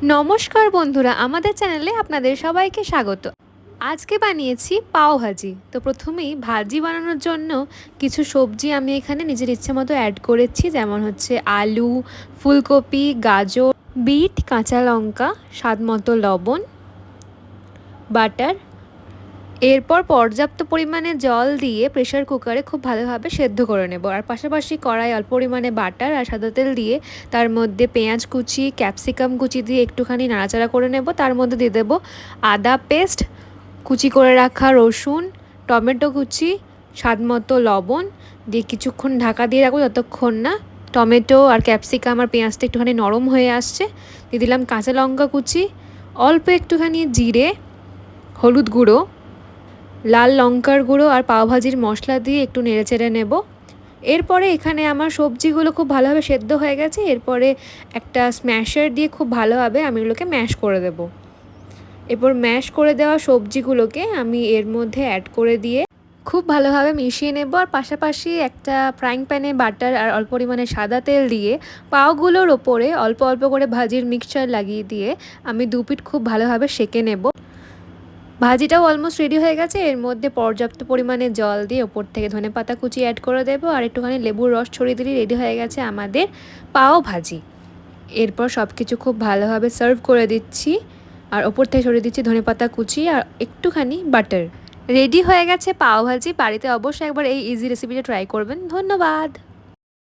নমস্কার বন্ধুরা, আমাদের চ্যানেলে আপনাদের সবাইকে স্বাগত। আজকে বানিয়েছি পাও ভাজি। তো প্রথমেই ভাজি বানানোর জন্য কিছু সবজি আমি এখানে নিজের ইচ্ছে মতো অ্যাড করেছি, যেমন হচ্ছে আলু, ফুলকপি, গাজর, বিট, কাঁচা লঙ্কা, স্বাদ মতো লবণ, বাটার। এরপর পর্যাপ্ত পরিমাণে জল দিয়ে প্রেসার কুকারে খুব ভালোভাবে সেদ্ধ করে নেব। আর পাশাপাশি কড়াই অল্প পরিমাণে বাটার আর সাদা তেল দিয়ে তার মধ্যে পেঁয়াজ কুচি, ক্যাপসিকাম কুচি দিয়ে একটুখানি নাড়াচাড়া করে নেব। তার মধ্যে দিয়ে দেবো আদা পেস্ট, কুচি করে রাখা রসুন, টমেটো কুচি, স্বাদ মতো লবণ দিয়ে কিছুক্ষণ ঢাকা দিয়ে রাখবো যতক্ষণ না টমেটো আর ক্যাপসিকাম আর পেঁয়াজটা একটুখানি নরম হয়ে আসছে। দিয়ে দিলাম কাঁচা লঙ্কা কুচি, অল্প একটুখানি জিরে, হলুদ গুঁড়ো, লাল লঙ্কার গুঁড়ো আর পাওভাজির মশলা দিয়ে একটু নেড়েচেড়ে নেব। এরপরে এখানে আমার সবজিগুলো খুব ভালোভাবে সেদ্ধ হয়ে গেছে। এরপরে একটা স্ম্যাশার দিয়ে খুব ভালোভাবে আমি এগুলোকে ম্যাশ করে দেব। এরপর ম্যাশ করে দেওয়া সবজিগুলোকে আমি এর মধ্যে অ্যাড করে দিয়ে খুব ভালোভাবে মিশিয়ে নেব। আর পাশাপাশি একটা ফ্রাইং প্যানে বাটার আর অল্প পরিমাণে সাদা তেল দিয়ে পাওগুলোর ওপরে অল্প অল্প করে ভাজির মিক্সচার লাগিয়ে দিয়ে আমি দু পিঠ খুব ভালোভাবে সেঁকে নেব। ভাজিটাও অলমোস্ট রেডি হয়ে গেছে। এর মধ্যে পর্যাপ্ত পরিমাণে জল দিয়ে ওপর থেকে ধনেপাতা কুচি অ্যাড করে দেবো আর একটুখানি লেবুর রস ছড়িয়ে দিলেই রেডি হয়ে গেছে আমাদের পাও ভাজি। এরপর সব কিছু খুব ভালোভাবে সার্ভ করে দিচ্ছি আর ওপর থেকে ছড়িয়ে দিচ্ছি ধনেপাতা কুচি আর একটুখানি বাটার। রেডি হয়ে গেছে পাও ভাজি। বাড়িতে অবশ্যই একবার এই ইজি রেসিপিটা ট্রাই করবেন। ধন্যবাদ।